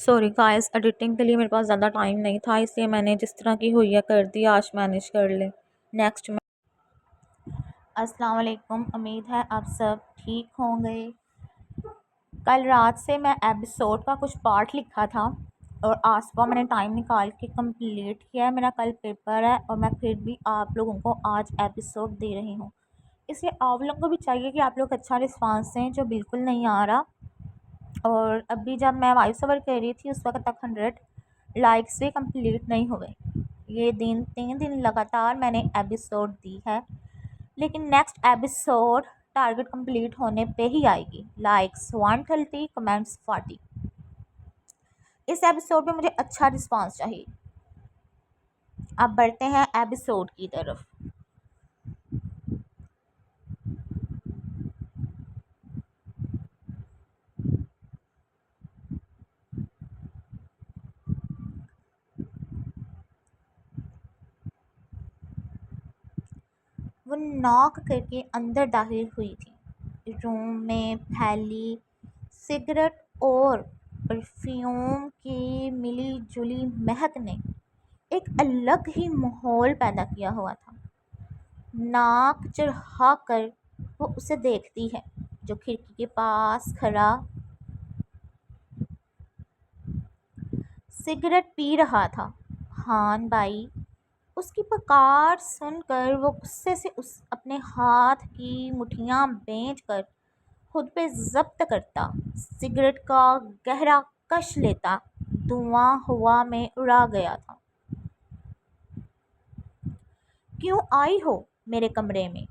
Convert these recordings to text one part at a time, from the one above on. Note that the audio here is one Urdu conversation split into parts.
سوری گائز، ایڈیٹنگ کے لیے میرے پاس زیادہ ٹائم نہیں تھا، اس لیے میں نے جس طرح کی ہوئی ہے کر دی، آج مینیج کر لیں نیکسٹ میں۔ السلام علیکم، امید ہے آپ سب ٹھیک ہوں گے۔ کل رات سے میں ایپیسوڈ کا کچھ پارٹ لکھا تھا اور آج صبح میں نے ٹائم نکال کے کمپلیٹ کیا ہے۔ میرا کل پیپر ہے اور میں پھر بھی آپ لوگوں کو آج ایپیسوڈ دے رہی ہوں، اس لیے آپ لوگوں کو بھی چاہیے کہ آپ لوگ اچھا رسپانس دیں، جو بالکل نہیں آ رہا۔ اور ابھی جب میں وائس اوور کر رہی تھی اس وقت تک 100 لائکس بھی کمپلیٹ نہیں ہوئے۔ یہ 3 دن لگاتار میں نے ایپیسوڈ دی ہے، لیکن نیکسٹ ایپیسوڈ ٹارگٹ کمپلیٹ ہونے پہ ہی آئے گی۔ Likes 130، comments 40۔ اس ایپیسوڈ پہ مجھے اچھا رسپانس چاہیے۔ اب بڑھتے ہیں ایپیسوڈ کی طرف۔ وہ ناک کر کے اندر داخل ہوئی تھی۔ روم میں پھیلی سگریٹ اور پرفیوم کی ملی جلی مہک نے ایک الگ ہی ماحول پیدا کیا ہوا تھا۔ ناک چڑھا کر وہ اسے دیکھتی ہے جو کھڑکی کے پاس کھڑا سگریٹ پی رہا تھا۔ ہان بھائی، اس کی پکار سن کر وہ غصے سے اپنے ہاتھ کی مٹھیاں بھینج کر خود پہ ضبط کرتا، سگریٹ کا گہرا کش لیتا۔ دھواں ہوا میں اڑا گیا تھا۔ کیوں آئی ہو میرے کمرے میں؟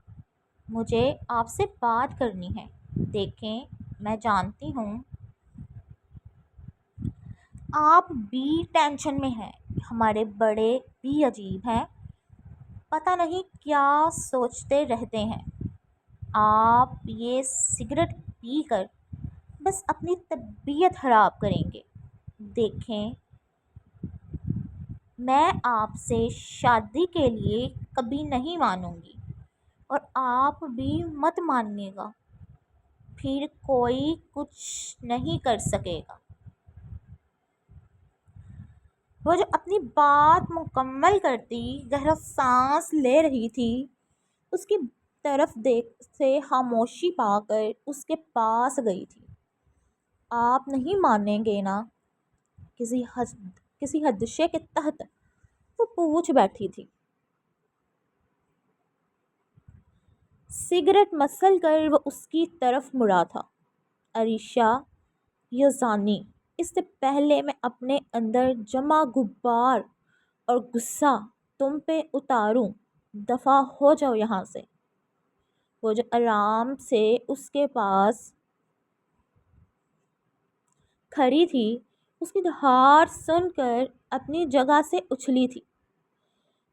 مجھے آپ سے بات کرنی ہے۔ دیکھیں، میں جانتی ہوں آپ بھی ٹینشن میں ہیں، ہمارے بڑے بھی عجیب ہیں، پتہ نہیں کیا سوچتے رہتے ہیں۔ آپ یہ سگریٹ پی کر بس اپنی طبیعت خراب کریں گے۔ دیکھیں، میں آپ سے شادی کے لیے کبھی نہیں مانوں گی اور آپ بھی مت مانیے گا، پھر کوئی کچھ نہیں کر سکے گا۔ وہ جو اپنی بات مکمل کرتی گہرا سانس لے رہی تھی، اس کی طرف دیکھ سے خاموشی پا کر اس کے پاس گئی تھی۔ آپ نہیں مانیں گے نا؟ کسی حدشے کے تحت وہ پوچھ بیٹھی تھی۔ سگریٹ مسل کر وہ اس کی طرف مڑا تھا۔ عریشہ یزدانی، اس سے پہلے میں اپنے اندر جمع غبار اور غصہ تم پہ اتاروں، دفع ہو جاؤ یہاں سے۔ وہ جو آرام سے اس کے پاس کھڑی تھی، اس کی دھار سن کر اپنی جگہ سے اچھلی تھی۔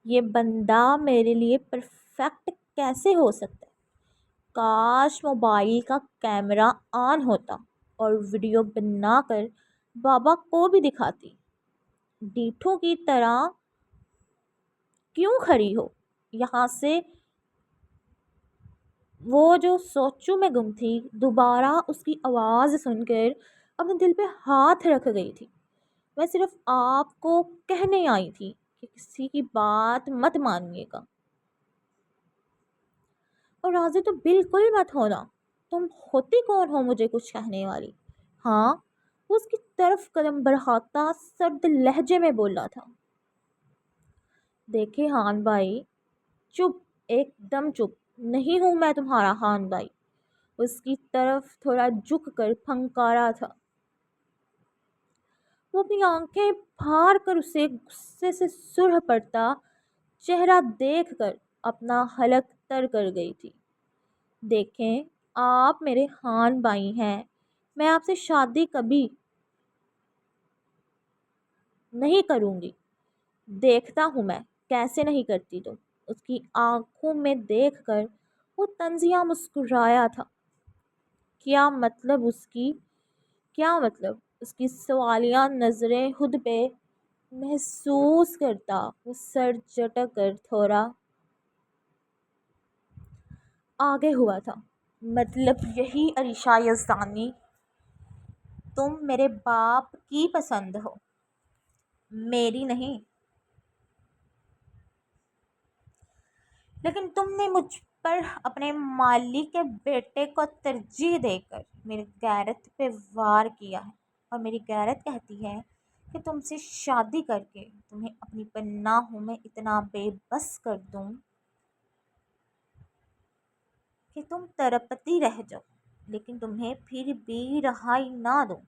یہ بندہ میرے لیے پرفیکٹ کیسے ہو سکتا ہے؟ کاش موبائل کا کیمرہ آن ہوتا اور ویڈیو بنا کر بابا کو بھی دکھاتی۔ ڈیٹھوں کی طرح کیوں کھڑی ہو یہاں سے؟ وہ جو سوچوں میں گم تھی، دوبارہ اس کی آواز سن کر اپنے دل پہ ہاتھ رکھ گئی تھی۔ میں صرف آپ کو کہنے آئی تھی کہ کسی کی بات مت مانیے گا، اور راضی تو بالکل مت ہونا۔ تم ہوتی کون ہو مجھے کچھ کہنے والی؟ ہاں، وہ اس کی طرف قدم بڑھاتا سرد لہجے میں بولا تھا۔ دیکھے ہان بھائی، چپ، ایک دم چپ، نہیں ہوں میں تمہارا ہان بھائی۔ اس کی طرف تھوڑا جھک کر پھنکارا تھا۔ وہ اپنی آنکھیں پھاڑ کر اسے غصے سے سرخ پڑتا چہرہ دیکھ کر اپنا حلق تر کر گئی تھی۔ دیکھیں، آپ میرے ہان بھائی ہیں، میں آپ سے شادی کبھی نہیں کروں گی۔ دیکھتا ہوں میں کیسے نہیں کرتی تم۔ اس کی آنکھوں میں دیکھ کر وہ طنزیہ مسکرایا تھا۔ کیا مطلب اس کی سوالیہ نظریں خود پہ محسوس کرتا وہ سر جھٹک کر تھوڑا آگے ہوا تھا۔ مطلب یہی عریشہ یزدانی، تم میرے باپ کی پسند ہو، میری نہیں۔ لیکن تم نے مجھ پر اپنے مالک کے بیٹے کو ترجیح دے کر میری غیرت پہ وار کیا ہے، اور میری غیرت کہتی ہے کہ تم سے شادی کر کے تمہیں اپنی پناہوں میں اتنا بے بس کر دوں کہ تم تڑپتی رہ جاؤ، لیکن تمہیں پھر بھی رہائی نہ دوں۔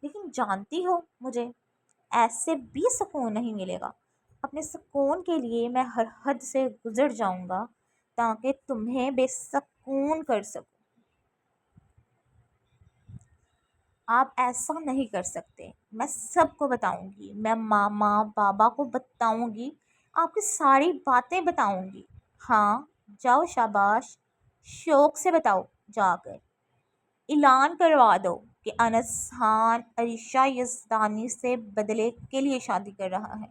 لیکن جانتی ہو مجھے ایسے بھی سکون نہیں ملے گا۔ اپنے سکون کے لیے میں ہر حد سے گزر جاؤں گا تاکہ تمہیں بے سکون کر سکوں۔ آپ ایسا نہیں کر سکتے، میں سب کو بتاؤں گی، میں ماما بابا کو بتاؤں گی، آپ کی ساری باتیں بتاؤں گی۔ ہاں جاؤ، شاباش، شوق سے بتاؤ، جا کر اعلان کروا دو کہ انس خان عریشہ یزدانی سے بدلے کے لیے شادی کر رہا ہے۔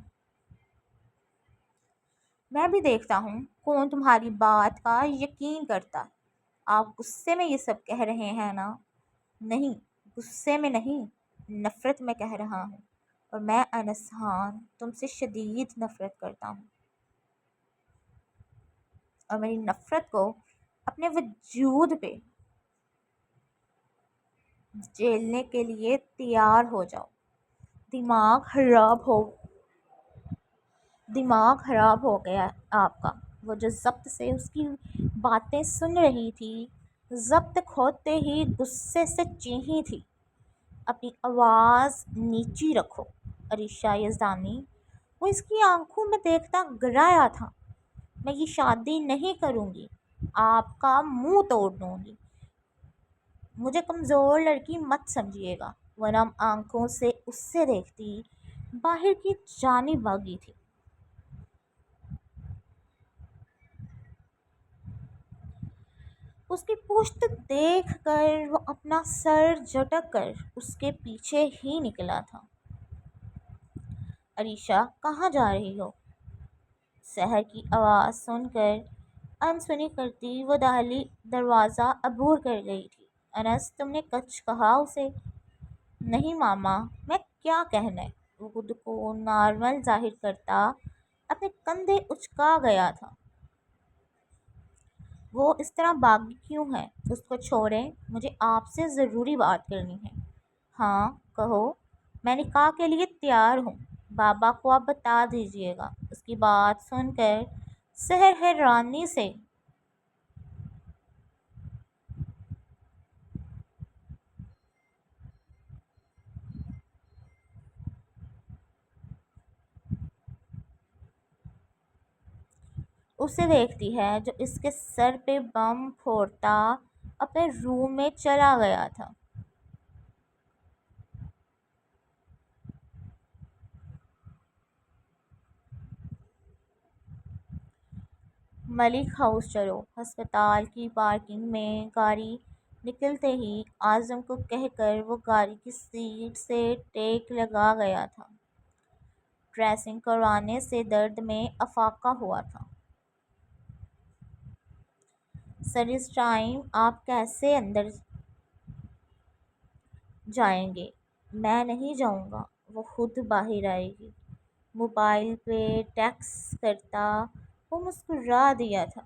میں بھی دیکھتا ہوں کون تمہاری بات کا یقین کرتا ہے۔ آپ غصے میں یہ سب کہہ رہے ہیں نا؟ نہیں، غصے میں نہیں، نفرت میں کہہ رہا ہوں، اور میں انس خان تم سے شدید نفرت کرتا ہوں، اور میری نفرت کو اپنے وجود پہ جھیلنے کے لیے تیار ہو جاؤ۔ دماغ خراب ہو گیا آپ کا۔ وہ جو ضبط سے اس کی باتیں سن رہی تھی، ضبط کھوتے ہی غصے سے چیخی تھی، اپنی آواز نیچی رکھو عریشہ یزدانی۔ وہ اس کی آنکھوں میں دیکھتا گرایا تھا۔ میں یہ شادی نہیں کروں گی، آپ کا منہ توڑ دوں گی۔ مجھے کمزور لڑکی مت سمجھیے گا۔ وہ نم آنکھوں سے اس سے دیکھتی باہر کی جانب بھاگی تھی۔ اس کی پشت دیکھ کر وہ اپنا سر جھٹک کر اس کے پیچھے ہی نکلا تھا۔ عریشہ، کہاں جا رہی ہو؟ سحر کی آواز سن کر انسنی کرتی وہ دروازہ عبور کر گئی تھی۔ انس، تم نے کچھ کہا اسے؟ نہیں ماما، میں کیا کہنے۔ وہ خود کو نارمل ظاہر کرتا اپنے کندھے اچکا گیا تھا۔ وہ اس طرح باغی کیوں ہے؟ اس کو چھوڑیں، مجھے آپ سے ضروری بات کرنی ہے۔ ہاں کہو، میں نکاح کے لیے تیار ہوں، بابا کو آپ بتا دیجیے گا۔ اس کی بات سن کر سحر حیرانی سے اسے دیکھتی ہے جو اس کے سر پہ بم پھوڑتا اپنے روم میں چلا گیا تھا۔ ملک ہاؤس چلو۔ ہسپتال کی پارکنگ میں گاڑی نکلتے ہی اعظم کو کہہ کر وہ گاڑی کی سیٹ سے ٹیک لگا گیا تھا۔ ڈریسنگ کروانے سے درد میں افاقہ ہوا تھا۔ سر اس ٹائم آپ کیسے اندر جائیں گے؟ میں نہیں جاؤں گا، وہ خود باہر آئے گی۔ موبائل پہ ٹیکسٹ کرتا وہ مسکرا دیا تھا،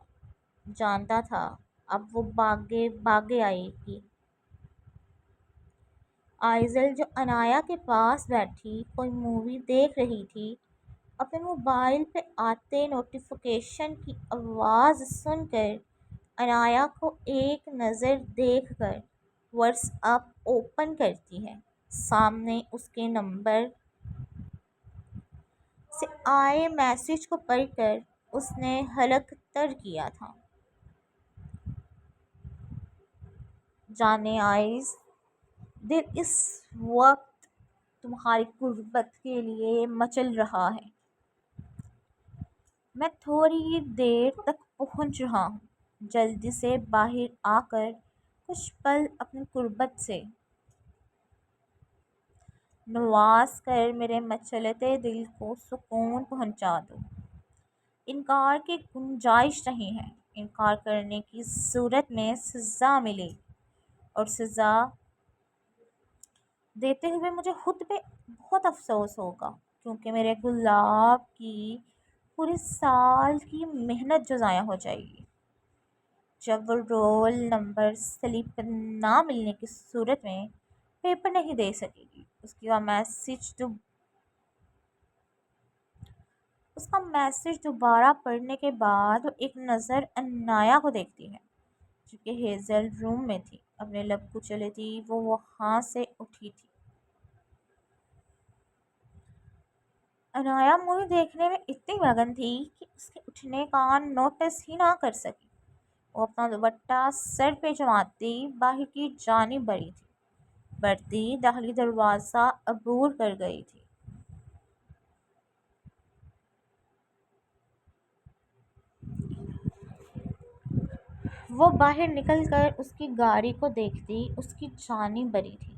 جانتا تھا اب وہ بھاگے آئے گی۔ آئزل جو عنایا کے پاس بیٹھی کوئی مووی دیکھ رہی تھی، اپنے موبائل پہ آتے نوٹیفیکیشن کی آواز سن کر عنایا کو ایک نظر دیکھ کر واٹس ایپ اوپن کرتی ہے۔ سامنے اس کے نمبر سے آئے میسج کو پڑھ کر اس نے حلق تر کیا تھا۔ جانے آئز، دل اس وقت تمہاری قربت کے لیے مچل رہا ہے۔ میں تھوڑی ہی دیر تک پہنچ رہا ہوں، جلدی سے باہر آ کر کچھ پل اپنی قربت سے نواز کر میرے مچلتے دل کو سکون پہنچا دو۔ انکار کی گنجائش نہیں ہے۔ انکار کرنے کی صورت میں سزا ملے گی، اور سزا دیتے ہوئے مجھے خود پہ بہت افسوس ہوگا، کیونکہ میرے گلاب کی پورے سال کی محنت جو ضائع ہو جائے گی جب وہ رول نمبر سلپ پر نہ ملنے کی صورت میں پیپر نہیں دے سکے گی۔ اس کا میسج دوبارہ پڑھنے کے بعد وہ ایک نظر عنایہ کو دیکھتی ہے، چونکہ ہیزل روم میں تھی، اپنے لب کچلے تھی، وہ وہاں سے اٹھی تھی۔ عنایہ مووی دیکھنے میں اتنی مگن تھی کہ اس کے اٹھنے کا نوٹس ہی نہ کر سکی۔ وہ اپنا دوپٹہ سر پہ جماتی باہر کی جانب بڑھتی داخلی دروازہ عبور کر گئی تھی۔ وہ باہر نکل کر اس کی گاڑی کو دیکھتی اس کی جانب بڑھی تھی۔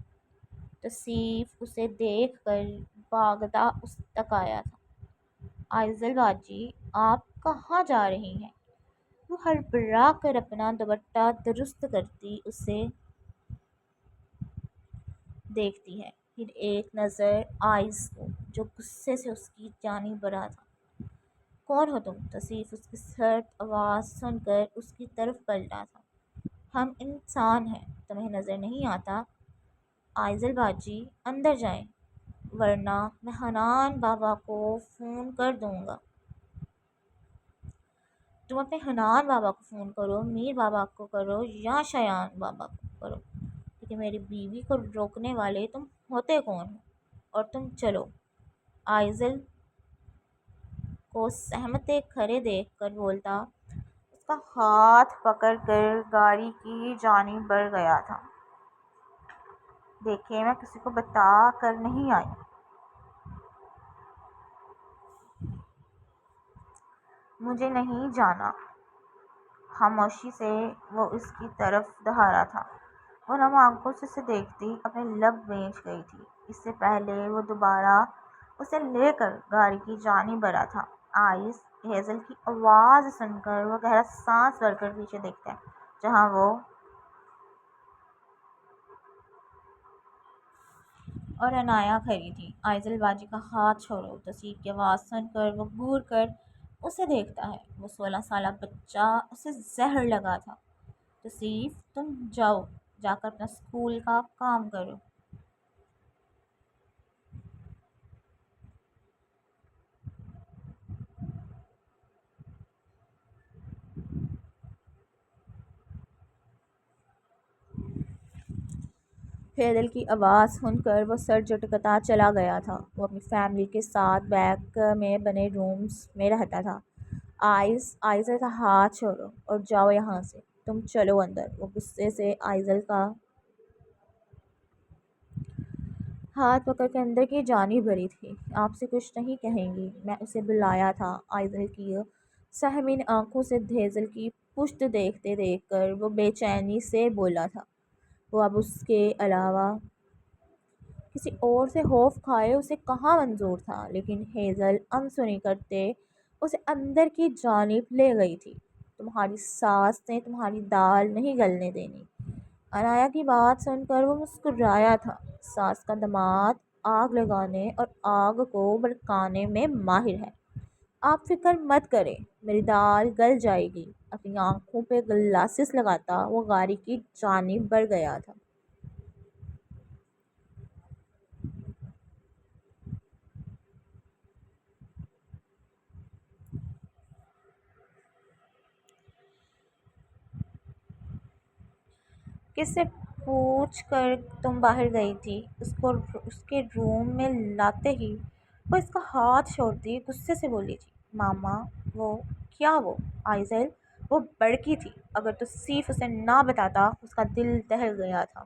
تصیف اسے دیکھ کر بھاگتا اس تک آیا تھا۔ آئزل باجی، آپ کہاں جا رہی ہیں؟ وہ ہڑبڑا کر اپنا دوپٹہ درست کرتی اسے دیکھتی ہے، پھر ایک نظر آئز کو جو غصے سے اس کی جانب بڑھا تھا۔ کون ہو تم؟ تصیف اس کی سرد آواز سن کر اس کی طرف پلٹا تھا۔ ہم انسان ہیں، تمہیں نظر نہیں آتا؟ آئزل باجی اندر جائیں، ورنہ میں حنان بابا کو فون کر دوں گا۔ تم اپنے حنان بابا کو فون کرو، میر بابا کو کرو یا شایان بابا کو کرو، لیکن میری بیوی کو روکنے والے تم ہوتے کون ہو؟ اور تم چلو۔ آئزل کو سہمتے کھڑے دیکھ کر بولتا اس کا ہاتھ پکڑ کر گاڑی کی جانب بڑھ گیا تھا۔ دیکھیں، میں کسی کو بتا کر نہیں آئی۔ مجھے نہیں جانا۔ خاموشی سے وہ اس کی طرف دہرا تھا۔ وہ نم آنکھوں سے اسے دیکھتی اپنے لب بھیج گئی تھی۔ اس سے پہلے وہ دوبارہ اسے لے کر گاڑی کی جانب بڑھا تھا۔ آئس ہیزل کی آواز سن کر وہ گہرا سانس بھر کر پیچھے دیکھتا ہے، جہاں وہ اور عنایہ کھڑی تھی۔ آئزل باجی کا ہاتھ چھوڑو۔ تصیف کی آواز سن کر وہ گھور کر اسے دیکھتا ہے۔ وہ 16 سالہ بچہ اسے زہر لگا تھا۔ تصیف، تم جاؤ، جا کر اپنا اسکول کا کام کرو۔ ہیزل کی آواز سن کر وہ سر جھٹکتا چلا گیا تھا۔ وہ اپنی فیملی کے ساتھ بیک میں بنے رومز میں رہتا تھا۔ آئزل کا ہاتھ چھوڑو اور جاؤ یہاں سے، تم چلو اندر۔ وہ غصے سے آئزل کا ہاتھ پکڑ کے اندر کی جانب بڑھی تھی۔ آپ سے کچھ نہیں کہیں گی، میں اسے بلایا تھا۔ آئزل کی سہمین آنکھوں سے ہیزل کی پشت دیکھتے دیکھ کر وہ بے چینی سے بولا تھا۔ وہ اب اس کے علاوہ کسی اور سے خوف کھائے اسے کہاں منظور تھا، لیکن ہیزل انسنی کرتے اسے اندر کی جانب لے گئی تھی۔ تمہاری ساس نے تمہاری دال نہیں گلنے دینی۔ عنایہ کی بات سن کر وہ مسکرایا تھا۔ ساس کا داماد آگ لگانے اور آگ کو بھڑکانے میں ماہر ہے۔ آپ فکر مت کریں، میری دال گل جائے گی۔ اپنی آنکھوں پہ گلاسز لگاتا وہ گاڑی کی جانب بڑھ گیا تھا۔ کس سے پوچھ کر تم باہر گئی تھی؟ اس کے روم میں لاتے ہی وہ اس کا ہاتھ چھوڑتی غصے سے بولی تھی۔ ماما، وہ کیا وہ؟ آئزل، وہ بڑکی تھی، اگر تو صرف اسے نہ بتاتا اس کا دل دہل گیا تھا۔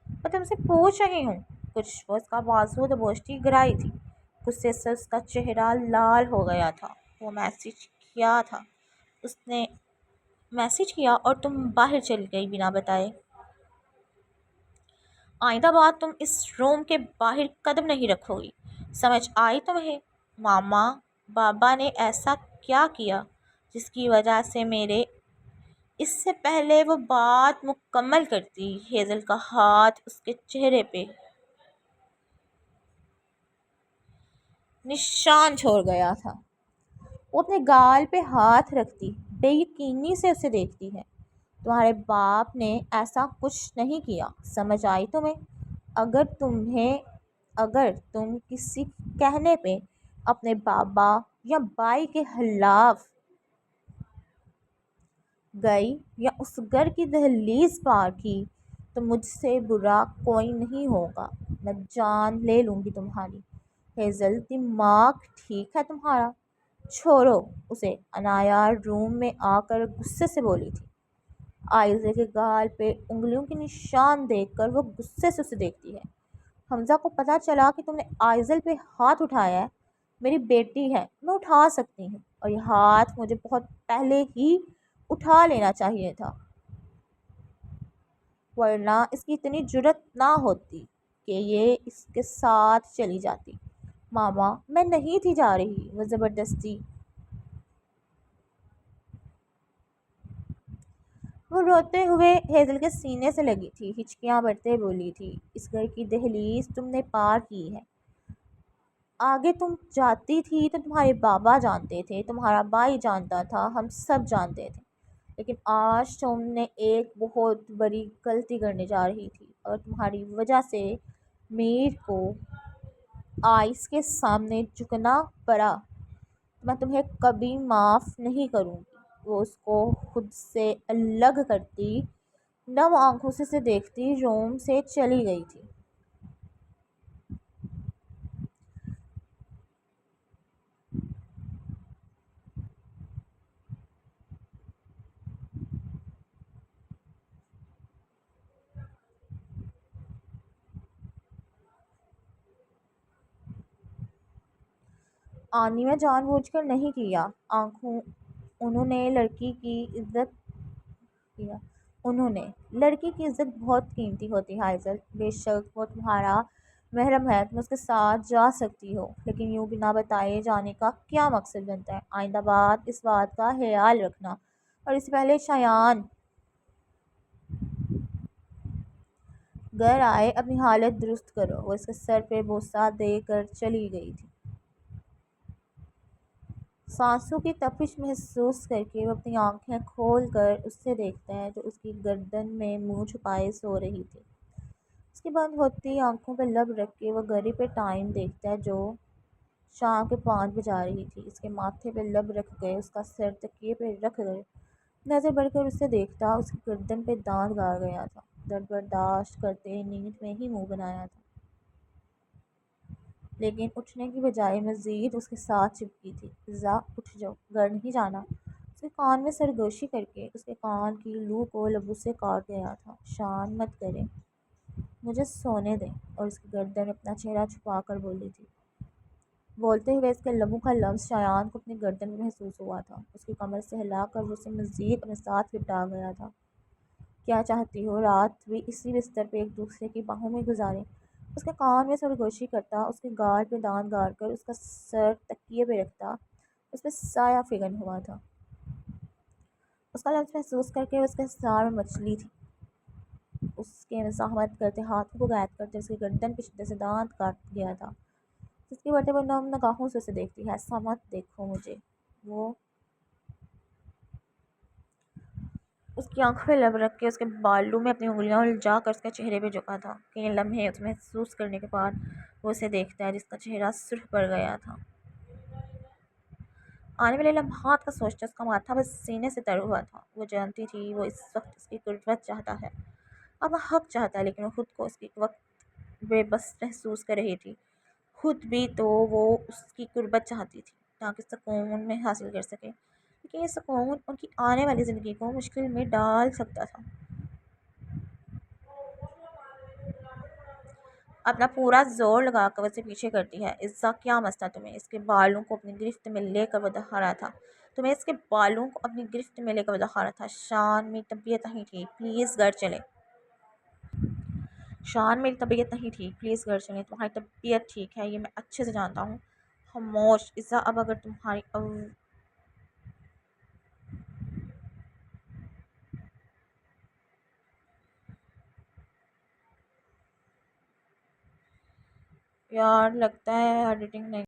میں تم سے پوچھ رہی ہوں کچھ۔ وہ اس کا بازو دبوچتی گرائی تھی۔ غصے سے اس کا چہرہ لال ہو گیا تھا۔ وہ میسج کیا تھا؟ اس نے میسج کیا اور تم باہر چل گئی بنا بتائے۔ آئندہ بار تم اس روم کے باہر قدم نہیں رکھو گی، سمجھ آئی تمہیں؟ ماما، بابا نے ایسا کیا کیا جس کی وجہ سے میرے اس سے پہلے وہ بات مکمل کرتی ہیزل کا ہاتھ اس کے چہرے پہ نشان چھوڑ گیا تھا۔ وہ اپنے گال پہ ہاتھ رکھتی بے یقینی سے اسے دیکھتی ہے۔ تمہارے باپ نے ایسا کچھ نہیں کیا، سمجھ آئی تمہیں؟ اگر تم کسی کہنے پہ اپنے بابا یا بائی کے خلاف گئی یا اس گھر کی دہلیز پار کی تو مجھ سے برا کوئی نہیں ہوگا۔ میں جان لے لوں گی تمہاری۔ ہیزل، دماغ ٹھیک ہے تمہارا؟ چھوڑو اسے، انایا روم میں آ کر غصے سے بولی تھی۔ آئزل کے گال پہ انگلیوں کے نشان دیکھ کر وہ غصے سے اسے دیکھتی ہے۔ حمزہ کو پتہ چلا کہ تم نے آئزل پہ ہاتھ اٹھایا ہے۔ میری بیٹی ہے، میں اٹھا سکتی ہوں، اور یہ ہاتھ مجھے بہت پہلے ہی اٹھا لینا چاہیے تھا، ورنہ اس کی اتنی جرأت نہ ہوتی کہ یہ اس کے ساتھ چلی جاتی۔ ماما، میں نہیں تھی جا رہی، وہ زبردستی۔ وہ روتے ہوئے ہیزل کے سینے سے لگی تھی، ہچکیاں بھرتے بولی تھی، اس گھر کی دہلیز تم نے پار کی ہے۔ آگے تم جاتی تھی تو تمہارے بابا جانتے تھے، تمہارا بھائی جانتا تھا، ہم سب جانتے تھے، لیکن آج تم نے ایک بہت بڑی غلطی کرنے جا رہی تھی، اور تمہاری وجہ سے میر کو آئس کے سامنے جھکنا پڑا۔ میں تمہیں کبھی معاف نہیں کروں گی۔ وہ اس کو خود سے الگ کرتی، نم آنکھوں سے اسے دیکھتی روم سے چلی گئی تھی۔ آنی میں جان بوجھ کر نہیں کیا، انہوں نے لڑکی کی عزت بہت قیمتی ہوتی ہے آئزل۔ بے شک وہ تمہارا محرم ہے، تم اس کے ساتھ جا سکتی ہو، لیکن یوں بنا بتائے جانے کا کیا مقصد بنتا ہے؟ آئندہ بات اس بات کا خیال رکھنا، اور اس سے پہلے شایان گھر آئے اپنی حالت درست کرو۔ وہ اس کے سر پہ بوسہ دے کر چلی گئی تھی۔ سانسوں کی تپش محسوس کر کے وہ اپنی آنکھیں کھول کر اس سے دیکھتا ہے جو اس کی گردن میں منہ چھپائے سو رہی تھی۔ اس کی بند ہوتی آنکھوں پہ لب رکھ کے وہ گھڑی پہ ٹائم دیکھتا ہے جو شام کے 5 بجا رہی تھی۔ اس کے ماتھے پہ لب رکھ گئے، اس کا سر تکیے پہ رکھ گئے، نظر بڑھ کر اسے دیکھتا، اس کی گردن پہ دانت گاڑ گیا تھا۔ درد برداشت کرتے نیند میں ہی منہ بنایا تھا، لیکن اٹھنے کی بجائے مزید اس کے ساتھ چپکی تھی۔ فضا، اٹھ جاؤ، گھر نہیں جانا؟ اس کے کان میں سرگوشی کر کے اس کے کان کی لو کو لبوں سے کاٹ گیا تھا۔ شان مت کریں، مجھے سونے دیں، اور اس کی گردن اپنا چہرہ چھپا کر بولی تھی۔ بولتے ہوئے اس کے لبوں کا لمس شایان کو اپنی گردن میں محسوس ہوا تھا۔ اس کی کمر سے ہلا کر وہ اسے مزید اپنے ساتھ لپٹا گیا تھا۔ کیا چاہتی ہو رات بھی اسی بستر پہ ایک دوسرے کی باہوں میں گزاریں؟ اس کے کان میں سرگوشی کرتا، اس کے گال پہ دانت گاڑ کر اس کا سر تکیے پہ رکھتا۔ اس پہ سایہ فگن ہوا تھا، اس کا لمس محسوس کر کے اس کے سار میں مچلی تھی۔ اس کے مزاحمت کرتے ہاتھوں کو قید کرتے اس کی گردن پہ شدت سے دانت کاٹ گیا تھا۔ جس کی بڑھتے وہ نم نگاہوں سے اسے دیکھتی ہے۔ ایسا مت دیکھو مجھے۔ وہ اس کی آنکھوں پہ لب رکھ کے اس کے بالوں میں اپنی انگلیاں الجھا کر اس کے چہرے پہ جھکا تھا۔ کئی لمحے اس محسوس کرنے کے بعد وہ اسے دیکھتا ہے جس کا چہرہ سرخ پڑ گیا تھا۔ آنے والے لمحات کا سوچتا اس کا ماتھا بس سینے سے تر ہوا تھا۔ وہ جانتی تھی وہ اس وقت اس کی قربت چاہتا ہے، اپنا حق چاہتا ہے، لیکن وہ خود کو اس کی وقت بے بس محسوس کر رہی تھی۔ خود بھی تو وہ اس کی قربت چاہتی تھی تاکہ سکون میں حاصل کر سکے، لیکن یہ سکون ان کی آنے والی زندگی کو مشکل میں ڈال سکتا تھا۔ اپنا پورا زور لگا کر اسے پیچھے کرتی ہے۔ عزا، کیا مسئلہ تمہیں؟ اس کے بالوں کو اپنی گرفت میں لے کر وہ دہا رہا تھا۔ تمہیں اس کے بالوں کو اپنی گرفت میں لے کر وہ دہا رہا تھا۔ شان، میری طبیعت نہیں ٹھیک، پلیز گھر چلیں۔ شان، میری طبیعت نہیں ٹھیک، پلیز گھر چلیں۔ تمہاری طبیعت ٹھیک ہے، یہ میں اچھے سے جانتا ہوں۔ خاموش عزا، اب اگر تمہاری یار لگتا ہے ایڈیٹنگ نہیں